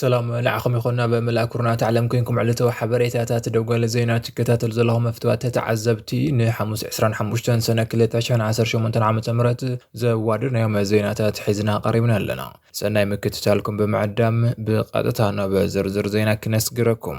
سلام لعكم يخونا بملاكورنا تعلم كينكم علتو حبريتات دوغال زينات كتاتل زلهم مفتوات تعذبتي نحموس عسران حموشتن سنة كلتاشان عسر شومنتن عام تمرت زوادرنا يوم زيناتات حزنا قريبنا لنا سنة مكتتالكم بمعدام بقادتانا بزرزر زينا كنسقركم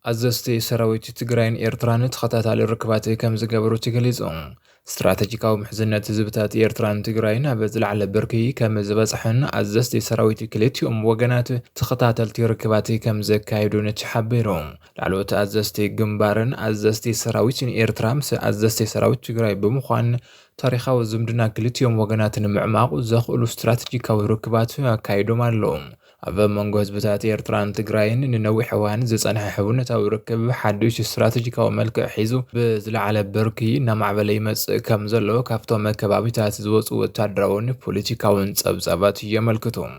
أزستي سراويت تجرين إيرتران تخطات على الركبات كم زجبرو تجليزون استراتيجيكاو محزنة زبطات إيرتران تجرين بزل على بركي كم زبصحن أزستي سراويت كليتيوم وجنات تخطات الركبات كم زكايدون تحبرون العلوت أزستي جنبارن أزستي سراويت إيرترام أزستي سراويت تجري بمخان تاريخا وزمدنا كليتيوم وجنات معماق وزخلو استراتيجيكاو ركبات كايدو مالهم أبا منغو هزبتات إيرتران تجراين ننوي حوان زيصانح حونتاو ركب حدوش استراتيجيكاو ملكع حيزو بزل على بركي نمع بليمس كم زلو كافتو مكبابيتات زوص وتادراون بوليتيكاون صبصبات يملكتهم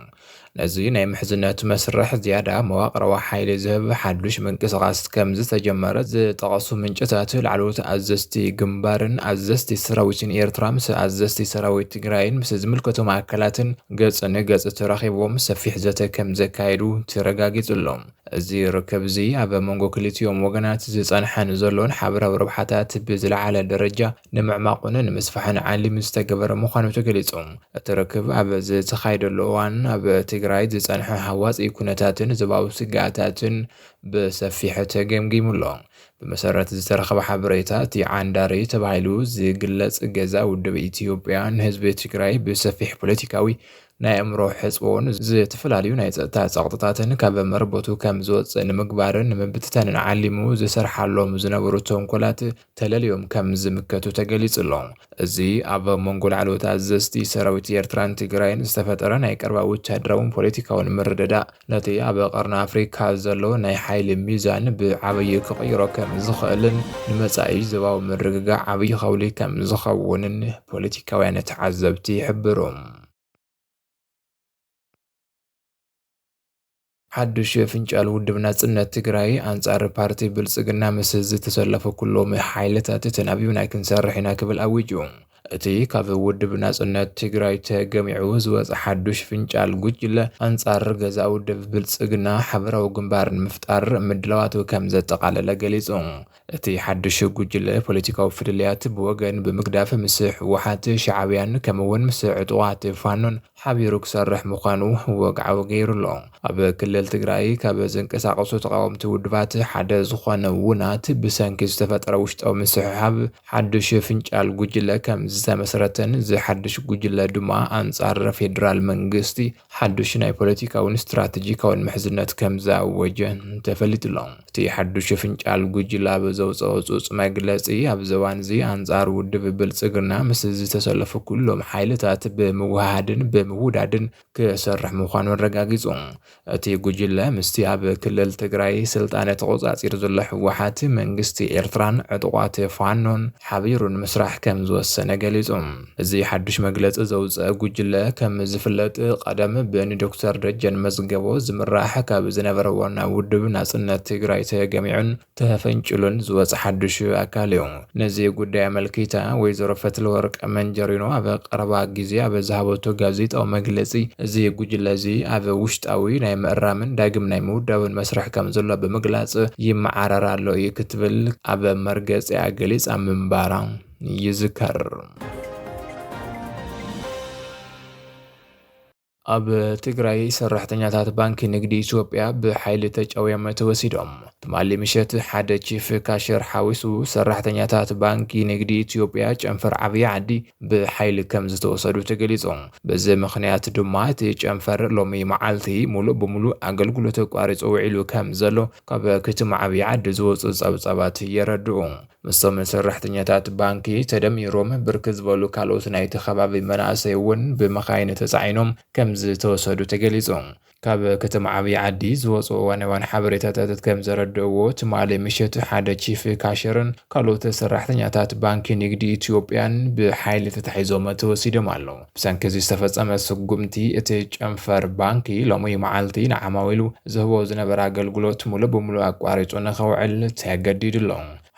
نزي ناي محزنات مسرح زيادة مواقر وحايل زهب حدوش منقسقاس كم زتجمرت زتقصو منجتات العلوت أزستي جنبارن أزستي سراويتين إيرترامس أزستي سراويت تجراين مس زملكتو معكلاتن قص نقص تراخيبهم سفيح زتا كم زكايدو ترقاقيت اللهم زي ركب زي أبا منغو كليتيوم وغنات زيصانحان زلون حبرا وربحاتات بزل على درجة نمعماقنا نمسفحان عالي مستقبر مخانو تقليتهم تركب أبا زي تخايد اللوان أبا تقرايد زيصانحان حواز إيكونتاتن زباو سقاتاتن بسفيحة جيم اللهم بمسارات زترخب حبريتات عانداري تبعيلو زي قلت قزا ودب إثيوبيان هزب تقراي بسفيح بوليتيكاوي ናይ እምሮ ሕጽቦን ዝተፈላልዩ ናይ ጸጥታ ጸቕጥታትን ካብ መርበቱ ከም ዝወፅእ ንምግባርን ንምብትታንን ዓሊሙ ዝሰርሓሎም ዝነበሩ ተንኮላት ተለልዮም ከም ዝምከቱ ተገሊጹሎ እዚ ኣብ መንጎ ላዕለዎት ኣዘዝቲ ሰራዊት ኤርትራን ትግራይን ዝተፈጠረ ናይ ቀረባ ወታደራውን ፖለቲካውን ምርድዳእ ነቲ ኣብ ቀርኒ ኣፍሪካ ዘሎ ናይ ሓይሊ ሚዛን ብዓብዪ ክቕይሮ ከም ዝኽእልን ንመጻኢ ዞባዊ ምርግጋዕ ዓብዪ ኸውሊ ከም ዝኸውንን ፖለቲካውያን ተዓዘብቲ ይሕብሩ حدش فنجال ودب ناصنت تግራይ አንጻር ፓርቲ ብልጽግና መስዝ ተሰለፈ ኩሎም ሓይልታት ተናቢውና ክንሰርሕና ክብል ኣውጁ እቲ ካብ ውድብ ናጽነት ትግራይ ተገሚዑ ዝወጽ ሓድሽ ፍንጫል ጉጅለ አንጻር ገዛ ውድብ ብልጽግና ሓበራዊ ግንባርን ምፍጣር ምድላዋቱ ከም ዘጠቃለለ ገሊጹ እቲ ሓድሽ ጉጅለ ፖለቲካዊ ፍልልያት ብወገን ብምግዳፍ ምስሕ ወሓት ሻዕብያን ከምውን ምስዕ ዕጡዋት ፋኖን ሓቢሩ ክሰርሕ ምዃኑ ወግዓዊ ገይሩሎ ኣብ ክልል ትግራይ ካብ ዝንቀሳቐሱ ተቃወምቲ ውድባት ሓደ ዝኾነ ውናት ብሰንኪ ዝተፈጠረ ውሽጣዊ ምስሕሓብ ሓድሽ ፍንጫል ጉጅለ ከም ዝተመስረተን ዝሓድሽ ጉጅለ ድማ አንጻር ፌደራል መንግስቲ ሓድሽ ናይ ፖለቲካውን ስትራቴጂካውን ምሕዝነት ከም ዘአወጀ ተፈሊጡሎ እቲ ሓድሽ ፍንጫል ጉጅለ በዘውፅኦ ጽጽ መግለጺ ኣብ ዘዋንዚ አንጻር ውድብ ብልጽግና ምስ ዝተሰለፉ ኩሎም ሓይልታት ብምውሃድን ብምውዳድን ክሰርሕ ምዃኑ ረጋጊጹ እቲ ጉጅለ ምስቲ ኣብ ክልል ትግራይ ስልጣነ ተቆጻጺር ዘሎ ሕወሓት መንግስቲ ኤርትራን ዕጡቋት ፋኖን ሓቢሩን ምስራሕ ከም ዝወሰነ ገሊጹ እዚ ሓድሽ መግለጺ ዘውፅአ ጉጅለ ከም ዝፍለጥ ቀደም ብዶክተር ደጀን መዝገቦ ዝምራሕ ካብ ዝነበረዎና ውድብ ናጽነት ትግራይ ተገሚዑን ተፈንጭሉን ዝወጽ ሓድሽ ኣካል እዩ ነዚ ጉዳይ መልኪታ ወይዘሮ ፈትለወርቅ መንጀሪኖ ኣብ ቀረባ ጊዜ ኣብ ዝሃበቶ ጋዜጣዊ መግለጺ እዚ ጉጅለ እዚ ኣብ ውሽጣዊ ናይ ምዕራምን ዳግም ናይ ምውዳብን መስራሕ ከም ዘሎ ብምግላጽ ይመዓረር ኣሎ እዩ ክትብል ኣብ መርገጽ ገሊጻ ምንባራ ይዝከር ኣብ ትግራይ ሰራሕተኛታት ባንኪ ንግዲ ኢትዮጵያ ብሓይሊ ተጫውዮም ተወሲዶም ትማሊ ምሸት ሓደ ቺፍ ካሸር ሓዊሱ ሰራሕተኛታት ባንኪ ንግዲ ኢትዮጵያ ጨንፈር ዓብይ ዓዲ ብሓይሊ ከም ዝተወሰዱ ተገሊጹ በዚ ምኽንያት ድማ እቲ ጨንፈር ሎሚ መዓልቲ ሙሉእ ብሙሉእ ኣገልግሎት ቋሪጹ ውዒሉ ከም ዘሎ ካብ ከተማ ዓብይ ዓዲ ዝወፁ ጸብጸባት የረድኡ ምስቶም ሰራሕተኛታት ባንኪ ተደሚሮም ብርክ ዝበሉ ካልኦት ናይቲ ከባቢ መናእሰይ እውን ብመኻይን ተጻዒኖም ከም ዝተወሰዱ ተገሊጹ ካብ ከተማ ዓብይ ዓዲ ዝወፁ ዋናዋን ሓበሬታታት ከም ዘረድእዎ ትማሊ ምሸት ሓደ ቺፍ ካሸርን ካልኦት ሰራሕተኛታት ባንኪ ንግዲ ኢትዮጵያን ብሓይሊ ተታሒዞም ተወሲዶም ኣለዉ ብሰንኪ ዝተፈጸመ ስጉምቲ እቲ ጨንፈር ባንኪ ሎሚ መዓልቲ ንዓማዊሉ ዝህቦ ዝነበረ ኣገልግሎት ሙሉእ ብሙሉእ ኣቋሪጹ ንኸውዕል ተገዲድሎ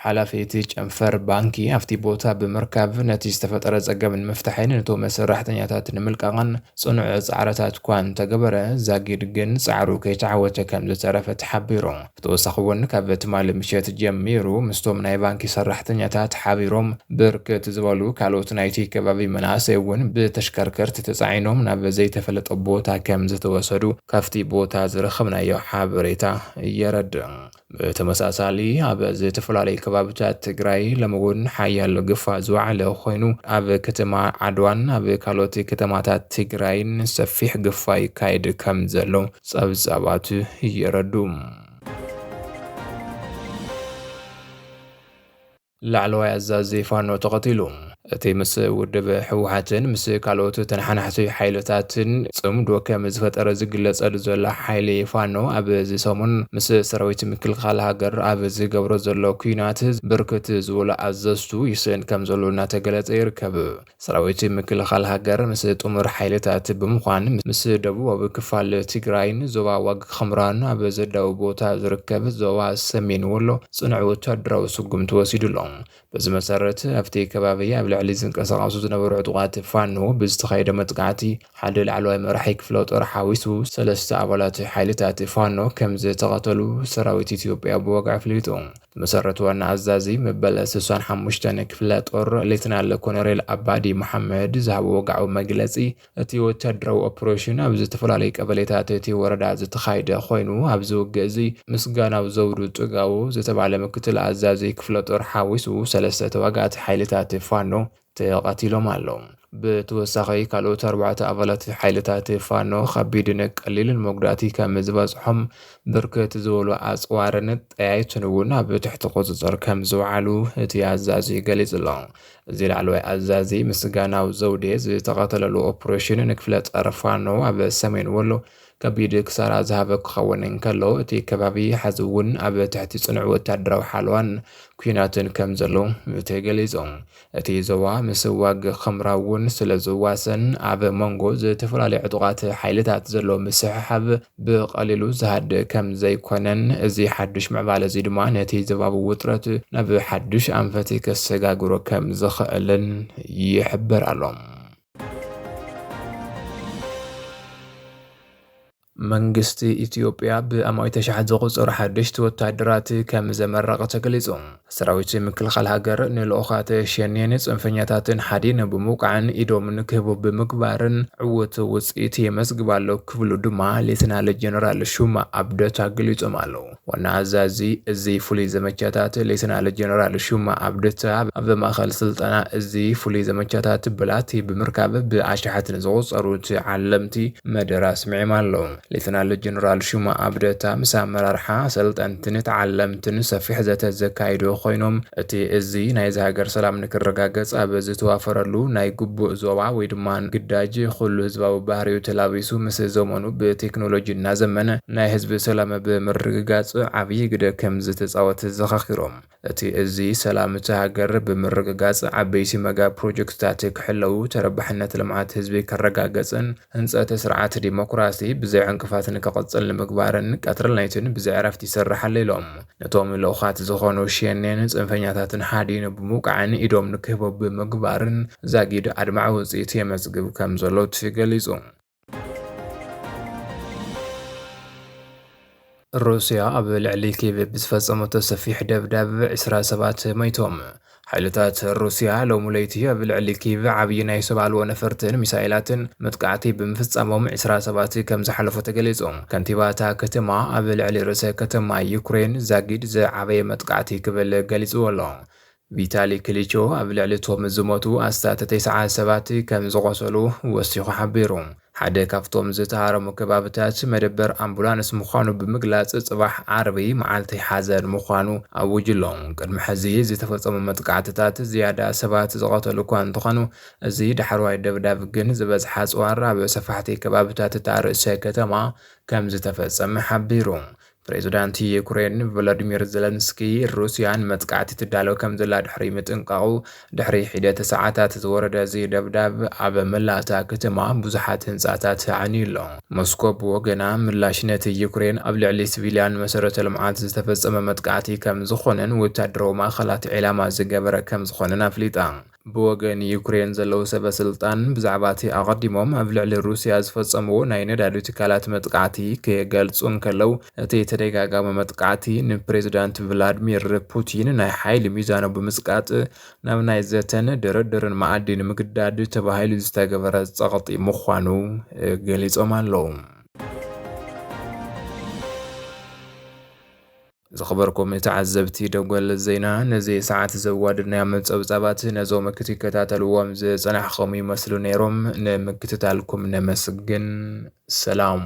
ሓላፊት ጨንፈር ባንኪ ኣብቲ ቦታ ብምርካብ ነቲ ዝተፈጠረ ፀገምን ምፍታሕን ነቶም ሰራሕተኛታት ንምልቃቕን ጽኑዕ ጻዕርታት እኳ እንተገበረ ዛጊድ ግን ጻዕሩ ከይተዓወተ ከም ዝተረፈ ተሓቢሮም ብተወሳኺ እውን ካብ ትማሊ ምሸት ጀሚሩ ምስቶም ናይ ባንኪ ሰራሕተኛታት ሓቢሮም ብርክት ዝበሉ ካልኦት ናይቲ ከባቢ መናእሰይ እውን ብተሽከርከርቲ ተጻዒኖም ናብ ዘይተፈለጠ ቦታ ከም ዝተወሰዱ ካብቲ ቦታ ዝረኸብናዮ ሓበሬታ የረድእ። ብተመሳሳሊ ኣብ ዝተፈላለዩ ከባቢታት ትግራይ ለምውን ሓያሎ ግፋ ዝወዓለ ኮይኑ ኣብ ከተማ ዓድዋን ኣብ ካልኦት ከተማታት ትግራይን ሰፊሕ ግፋ ይካየድ ከም ዘሎ ጸብጻባት የረዱ። ላዕለዋይ ኣዛዚ ፋኖ ተቐቲሉ እቲ ምስ ውድብ ሕወሓትን ምስ ካልኦት ተነሓናሕቲ ሓይልታትን ጽምዶ ከም ዝፈጠረ ዝግለጸሉ ዘሎ ሓይሊ ፋኖ ኣብ ሰሙን ምስ ሰራዊት ምክልኻል ሃገር ኣብ ዝገብሮ ዘሎ ኩናት ብርክት ዝበሉ ኣዘዝቱ ይስእን ከም ዘሎ እናተገለጸ ይርከብ። ሰራዊት ምክልኻል ሃገር ምስ ጥሙር ሓይልታት ብምዃን ምስ ደቡባዊ ክፋል ትግራይን ዞባ ዋግ ኽምራን ኣብ ዘዳዊ ቦታ ዝርከብ ዞባ ሰሜን ወሎ ጽኑዕ ወታደራዊ ስጉምቲ ወሲዱሎም። በዚ መሰረት ኣብቲ ከባቢ ኣብ ልዕሊ ዝንቀሳቐሱ ዝነበሩ ዕጡቓት ፋኖ ብዝተኻየደ መጥቃዕቲ ሓደ ላዕለዋይ መራሒ ክፍለ ጦር ሓዊሱ 3 ኣባላት ሓይልታት ፋኖ ከም ዝተቐተሉ ሰራዊት ኢትዮጵያ ብወግዒ ኣፍሊጡ። መሰረት ዋና ኣዛዚ መበል 65 ክፍለ ጦር ሌተናል ኮሎኔል አባዲ መሐመድ ዝሃቦ ወግዓዊ መግለጺ እቲ ወታደራዊ ኦፕሬሽን ኣብ ዝተፈላለዩ ቀበሌታት እቲ ወረዳ ዝተኻየደ ኮይኑ ኣብዚ ውግእ እዚ ምስጋናው ዘውዱ ጥጋው ዝተባለ ምክትል ኣዛዚ ክፍለ ጦር ሓዊሱ 3 ተዋጋእቲ ሓይልታት ፋኖ ተቐቲሎም ኣለዉ። ብተወሳኺ ካልኦት 4 ኣባላት ሓይልታት ፋኖ ከቢድን ቀሊልን መጉዳእቲ ከም ዝበጽሖም ብርክት ዝበሉ ኣጽዋርን ጠያይትን እውን ኣብ ትሕቲ ቁፅጥር ከም ዝውዓሉ እቲ ኣዛዚ ገሊጹ ኣሎ። እዚ ላዕለዋይ ኣዛዚ ምስጋናው ዘውዴ ዝተቐተለሉ ኦፕሬሽን ንክፍለ ጦር ፋኖ ኣብ ሰሜን ወሎ ከቢድ ክሳራ ዝሃበ ክኸውን እንከሎ እቲ ከባቢ ሓዚ እውን ኣብ ትሕቲ ጽኑዕ ወታደራዊ ሓልዋን ኩናትን ከም ዘሎ ተገሊጾም እቲ ዞባ ምስ ዋግ ኽምራ እውን ስለ ዝዋሰን ኣብ መንጎ ዝተፈላለዩ ዕጡቓት ሓይልታት ዘሎ ምስሕሓብ ብቐሊሉ ዝሃድእ ከም ዘይኮነን እዚ ሓድሽ ምዕባለ እዚ ድማ ነቲ ዘባቡ ውጥረት ናብ ሓድሽ ኣንፈት ከሰጋግሮ ከም ዝኽእልን ይሕብር ኣሎ። መንግስቲ ኢትዮጵያ ብኣማዊተ ሸሓት ዝቑጸሩ ሓደሽቲ ወታደራት ከም ዘመረቐ ተገሊጹ። ሰራዊት ምክልኻል ሃገር ንልኡኻት ሸኔን ጽንፈኛታትን ሓዲን ብምውቃዕን ኢዶም ንክህቡ ብምግባርን ዕውት ውፅኢት የመዝግባሎ ክብሉ ድማ ሌተናል ጀነራል ሹማ ኣብደታ ገሊጾም ኣለዉ። ዋና ኣዛዚ እዚ ፍሉይ ዘመቻታት ሌተናል ጀነራል ሹማ ኣብደታ ኣብ ማእኸል ስልጠና እዚ ፍሉይ ዘመቻታት ብላቲ ብምርካብ ብኣሽሓት ዝቑጸሩት ዓለምቲ መደረ ኣስሚዖም ኣለዉ። ሌተናል ጀነራል ሹማ ኣብደታ ምስ ኣመራርሓ ሰልጠንትን ተዓለምትን ሰፊሕ ዘተ ዘካይዱ ኮይኖም እቲ እዚ ናይ ሃገር ሰላም ንክረጋገጽ ኣብ ዝተዋፈረሉ ናይ ግቡእ ዞባ ወይ ድማ ግዳጅ ኩሉ ህዝባዊ ባህሪው ተላቢሱ ምስ ዘመኑ ብቴክኖሎጂ እናዘመነ ናይ ህዝቢ ሰላም ብምርግጋጽ ዓብይ ግደ ከም ዝተጻወተ ዘኻኺሮም እቲ እዚ ሰላም እቲ ሃገር ብምርግጋጽ ዓበይቲ መጋ ፕሮጀክትታት ክሕለው ተረባሕነት ልምዓት ህዝቢ ከረጋገጽን ህንጸት ስርዓት ዲሞክራሲ ብዘይ ዕንቅፋትን ከቐጽል ንምግባርን ቀትሪ ናይትን ብዘይ ዕረፍቲ ይሰርሕ ኣሎ ኢሎም ነቶም ልኡኻት ዝኾኑ ሸኔን ጽንፈኛታትን ሓዲን ብምውቃዕን ኢዶም ንክህቡ ብምግባርን ዛጊድ ኣድማዕ ውፅኢት የመዝግብ ከም ዘሎ ተገሊጹ። ሩስያ ኣብ ልዕሊ ኪየቭ ብዝፈጸመቶ ሰፊሕ ደብዳብ 20 ሰባት ሞይቶም። ሓይልታት ሩስያ ሎሚ ለይቲ ኣብ ልዕሊ ኪየቭ ዓብዪ ናይ ሰብ ኣልቦ ነፈርትን ሚሳኤላትን መጥቃዕቲ ብምፍጻሞም 20 ሰባት ከም ዝሓለፉ ተገሊጾም። ከንቲባ እታ ከተማ ኣብ ልዕሊ ርእሰ ከተማ ዩክሬን ዛጊድ ዝዓበየ መጥቃዕቲ ክብል ገሊጹ ኣሎ። ቪታሊ ክሊቾ ኣብ ልዕሊ እቶም ዝሞቱ ኣስታት 9 ሰባት ከም ዝቆሰሉ ወሲኹ ሓቢሩ። ሓደ ካብቶም ዝተሃረሙ ከባቢታት መደበር ኣምቡላንስ ምዃኑ ብምግላጽ ጽባሕ ዓርቢ መዓልቲ ሓዘን ምዃኑ ኣውጅሎም። ቅድሚ ሕዚ ዝተፈጸሙ መጥቃዕትታት ዝያዳ ሰባት ዝቐተሉ እኳ እንትኾኑ እዚ ዳሕረዋይ ደብዳብ ግን ዝበዝሐ ኣጽዋር ኣብ ሰፋሕቲ ከባቢታት እታ ርእሰ ከተማ ከም ዝተፈጸመ ሓቢሩ። ፕሬዚዳንት ዩክሬን ቮሎዲሚር ዘለንስኪ ሩስያን መጥቃዕቲ ትዳለው ከም ዘላ ድሕሪ ምጥንቃቑ ድሕሪ ሒደተ ሰዓታት ዝወረደ እዚ ደብዳብ ኣብ መላእታ ከተማ ብዙሓት ህንፃታት ዓንዩ ኣሎ። ሞስኮ ብወገና ምላሽ ነቲ ዩክሬን ኣብ ልዕሊ ሲቪልያን መሰረተ ልምዓት ዝተፈጸመ መጥቃዕቲ ከም ዝኾነን ወታደራዊ ማእኸላት ዕላማ ዝገበረ ከም ዝኾነን ኣፍሊጣ። ብወገን ዩክሬን ዘለዉ ሰበስልጣን ብዛዕባ እቲ ኣቐዲሞም ኣብ ልዕሊ ሩስያ ዝፈጸምዎ ናይ ነዳዲ ትካላት መጥቃዕቲ ክገልጹ እንከለዉ እቲ ተደጋጋሚ መጥቃዕቲ ንፕሬዚዳንት ቭላድሚር ፑቲን ናይ ሓይሊ ሚዛኖ ብምስቃጥ ናብ ናይ ዘተን ድርድርን መኣዲ ንምግዳድ ተባሂሉ ዝተገበረ ጸቕጢ ምዃኑ ገሊጾም ኣለዉ። ዝኽበርኩም ተዓዘብቲ ደጎል ዜና ነዚ ሰዓት ዘዋድናዮ መፀብፃባት ነዞም ክትከታተልዎም ዝፀናሕኹም ይመስሉ ነይሮም። ንምክትታልኩም ነመስግን። ሰላም